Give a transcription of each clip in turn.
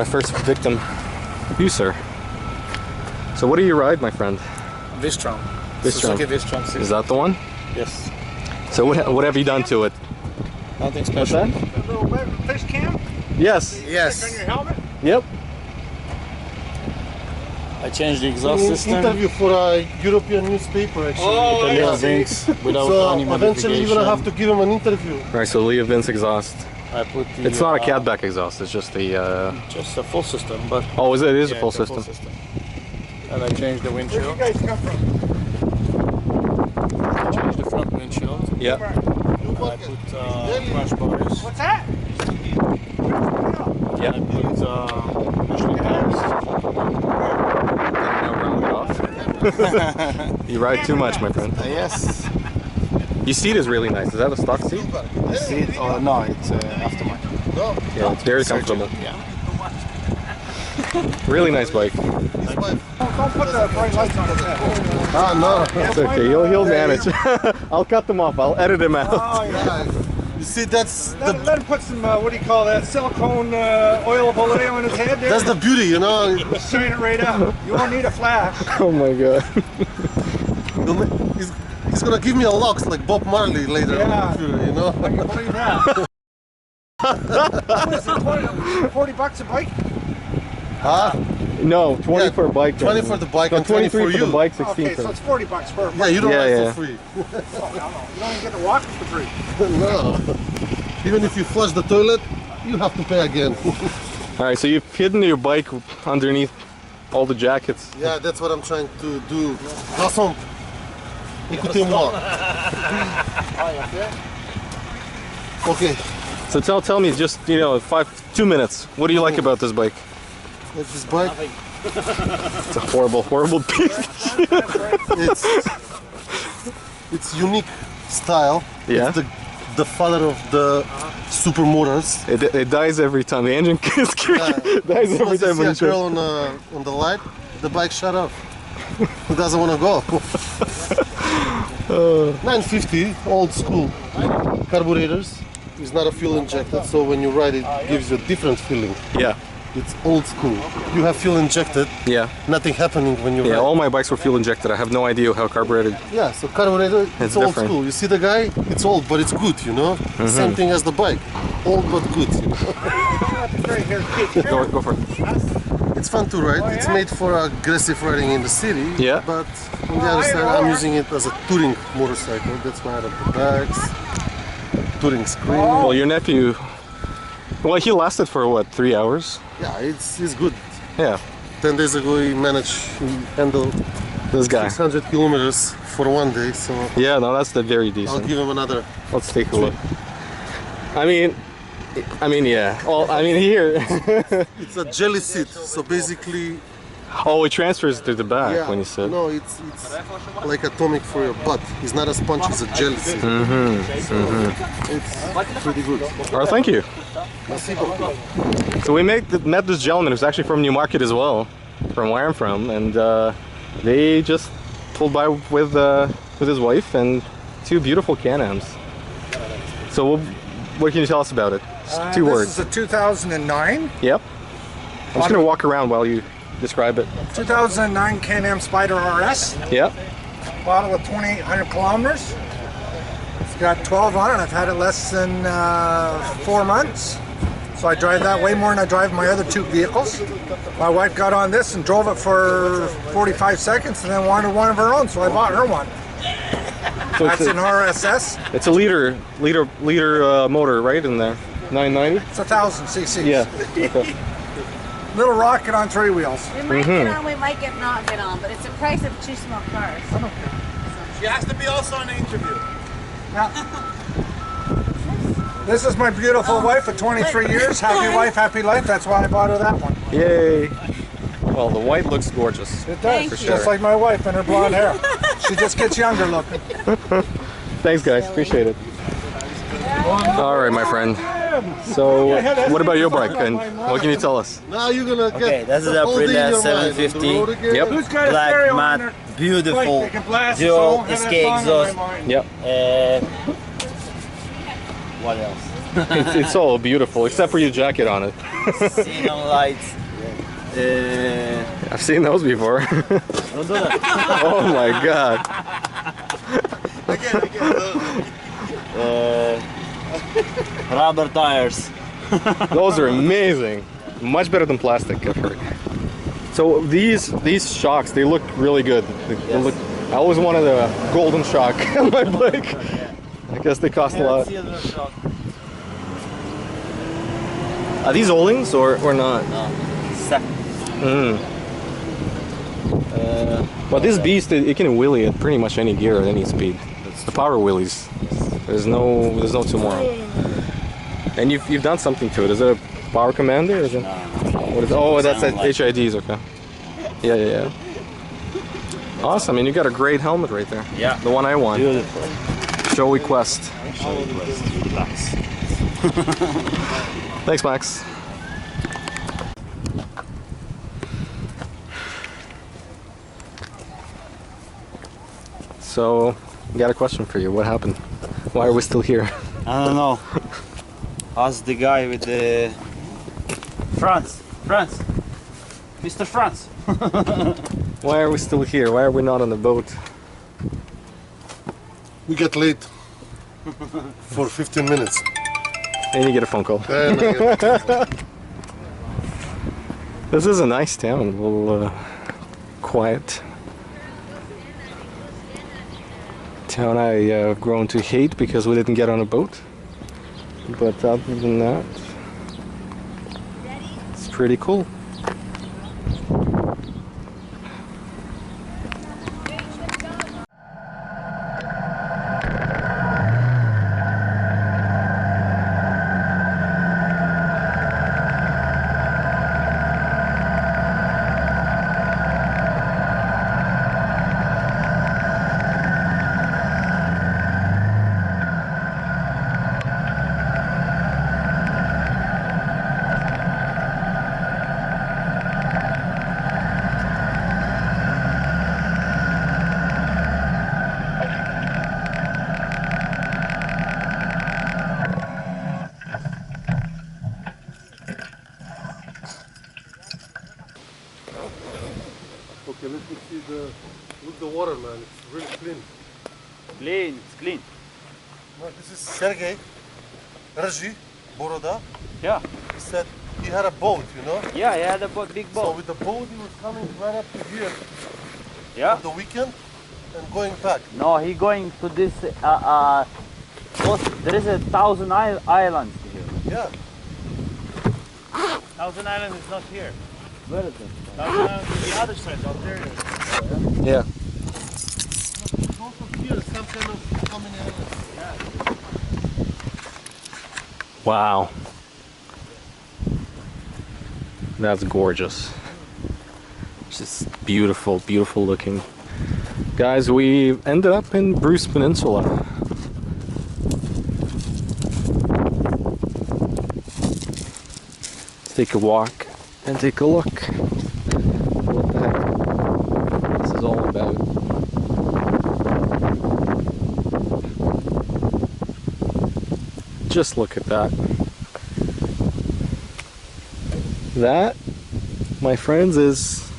first victim. You, sir. So what do you ride, my friend? V-strom. V-strom. Suzuki V-strom. Is that the one? Yes. So what have you done to it? Nothing special. What's that? The little fish cam? Yes. Yes. On your helmet? Yep. I changed the exhaust system. Interview for a European newspaper, actually. Oh, Vanilla I see. Vinks without So any eventually you're gonna have modification. to give him an interview. All right. So Leah Vince exhaust. I put the, It's not a catback exhaust. It's just the. just a full system, but Oh, is it? It is yeah, a full it's system. And I changed the Where do windshield. you guys come from? I changed the front windshield. Yeah. And I put crash bars. What's that? Yeah. I put Michelin tires. Now round it off. You ride too much, my friend. Yes. Your seat is really nice. Is that a stock seat? Seat? Oh no, it's aftermarket. Yeah, it's very comfortable. Yeah. Really nice bike. Don't put the bright lights on his head. Ah, no. It's okay. He'll manage. I'll cut them off. I'll edit him out. Oh, yeah. You see, that's Let him put some, what do you call that, silicone oil of Vallejo on his head there. that's the beauty, you know. Shine it right out. You won't need a flash. Oh my god. He's gonna give me a locks like Bob Marley later Yeah. on, you know. I can believe that. What is it, 40 bucks a bike? Huh? No, 20 Yeah, for a bike. 20 for the bike and 20 23 for for the you. bike, 16 Okay, for so it's 40 bucks per Yeah, bike. you don't Yeah, ride yeah. for free. Oh, hell no. You don't even get to walk for free. No. Even if you flush the toilet, you have to pay again. Alright, so you've hidden your bike underneath all the jackets. Yeah, that's what I'm trying to do. Possum, écoutez-moi. Okay, So tell me just, 2 minutes. What do you like about this bike? that's this bike. It's a horrible piece of shit. It's unique style. Yeah. It's the father of the super motors. It dies every time. The engine dies every Once you time see when a you turn. girl on the light, the bike shut off. He doesn't want to go. 950, old school carburetors. It's not a fuel injected, so when you ride it, gives you a different feeling. Yeah, It's old school. You have fuel injected, yeah. nothing happening when you Yeah, ride. all my bikes were fuel injected. I have no idea how carbureted. Yeah, so carburetor, it's old different. school. You see the guy, it's old, but it's good, you know? Same thing as the bike. Old but good, you know? Right here. Go for it. It's fun to ride. It's made for aggressive riding in the city. Yeah. But on the other side, I'm using it as a touring motorcycle. That's why I have the bags, touring screen. Well, your nephew, he lasted for what, 3 hours? Yeah, it's good. Yeah, 10 days ago, he managed to handle this guy. 600 kilometers for one day, so Yeah, no, that's very I'll decent. give him another. Let's take a look. I mean, yeah. Well, I mean, here. It's a jelly seat, so basically, Oh, it transfers to the back yeah, when you sit. no, it's like atomic for your butt. It's not a sponge, it's a jelly seat. It's pretty good. Oh, thank you. Merci beaucoup. So we met this gentleman who's actually from Newmarket as well, from where I'm from, and they just pulled by with his wife and 2 beautiful Can-Ams. So what can you tell us about it? Just 2 words. This is a 2009. Yep. I'm just gonna walk around while you describe it. 2009 Can-Am Spider RS. Yep. Bought it with 2,800 kilometers. It's got 12 on it. I've had it less than 4 months. So I drive that way more than I drive my other 2 vehicles. My wife got on this and drove it for 45 seconds and then wanted one of her own, so I bought her one. So That's an RSS. it's a liter motor, right, in there? 990? It's 1,000 cc. Yeah. Okay. Little rocket on 3 wheels. We might get on, we might not get on, but it's the price of 2 small cars. She has to be also in the interview. This is my beautiful wife of 23 years. Happy wife, happy life. That's why I bought her that one. Yay. Well, the white looks gorgeous. It does. Thank It's you. just like my wife and her blonde hair. She just gets younger looking. Thanks, guys. Appreciate it. All right, my friend. So, what about your bike, and what can you tell us? Now you're gonna get Okay, this is a the whole day in Aprilia your mind. 750. On the road again. Yep. Who's got a Black stereo on matte, there? beautiful, Like, they can blast the dual song, have that SK song on my exhaust. mind. Yep. What else? It's all beautiful, except for your jacket on it. Xenon lights. I've seen those before. Don't do that. Oh my god. Rubber tires. Those are amazing. Much better than plastic, I've heard. So these shocks, they look really good. They look. I always wanted a golden shock on my bike. I guess they cost a lot. Are these Ohlings or not? No. Second. But this beast, it can wheelie at pretty much any gear at any speed. It's the power wheelies. There's no tomorrow. And you've done something to it. Is it a power commander? Or is it? No. What is? Oh, that's at HIDs. Okay. Yeah. Awesome, and you got a great helmet right there. Yeah. The one I want. Beautiful. Showy Quest. Showy Quest. Relax. Thanks, Max. So, got a question for you. What happened? Why are we still here? I don't know. Ask the guy with the France. Mr. France. Why are we still here? Why are we not on the boat? We get late for 15 minutes. And you get a phone call. And I get- This is a nice town. A little quiet. Town I've grown to hate because we didn't get on a boat. But other than that, it's pretty cool. Okay, let me see the water, man. It's really clean. Clean, it's clean. No, this is Sergey Raji Boroda. Yeah. He said he had a boat, you know? Yeah, he had a big So boat. with the boat he was coming right up to here Yeah. for the weekend and going back. No, he going to this. There is 1,000 islands here. Yeah. 1,000 Island is not here. Where is it? 1,000 Island is the other side, Ontario. Yeah. It's also here some kind of coming in. Wow. That's gorgeous. Just beautiful, beautiful looking. Guys, we ended up in Bruce Peninsula. Let's take a walk and take a look. What the heck this is all about. Just look at that. That, my friends, is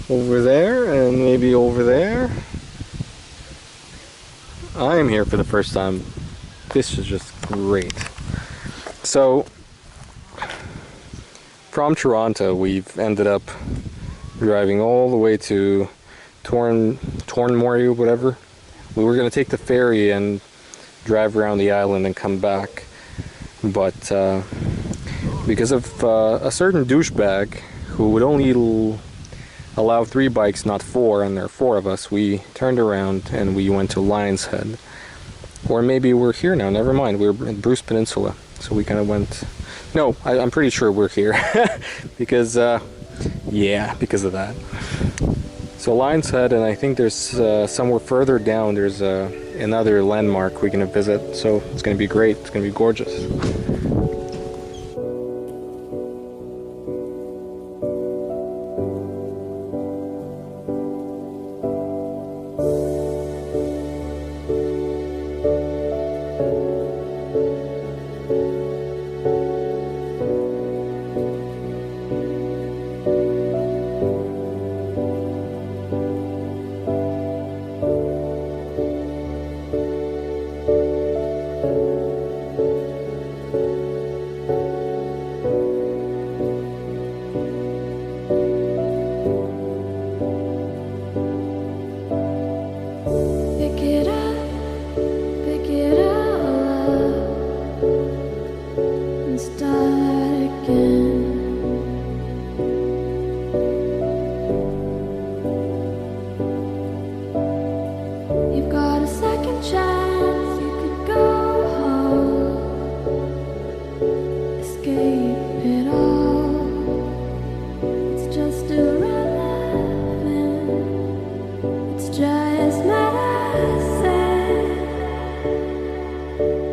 over there and maybe over there. I am here for the first time. This is just great. So, from Toronto, we've ended up driving all the way to Tornmory, whatever. We were going to take the ferry and drive around the island and come back, but because of a certain douchebag who would only allow 3 bikes, not 4, and there are 4 of us, we turned around and we went to Lion's Head. Or maybe we're here now, never mind, we're in Bruce Peninsula, so we kind of went... No, I'm pretty sure we're here, because, yeah, because of that. So Lion's Head, and I think there's somewhere further down, there's another landmark we're going to visit, so it's going to be great, it's going to be gorgeous. you.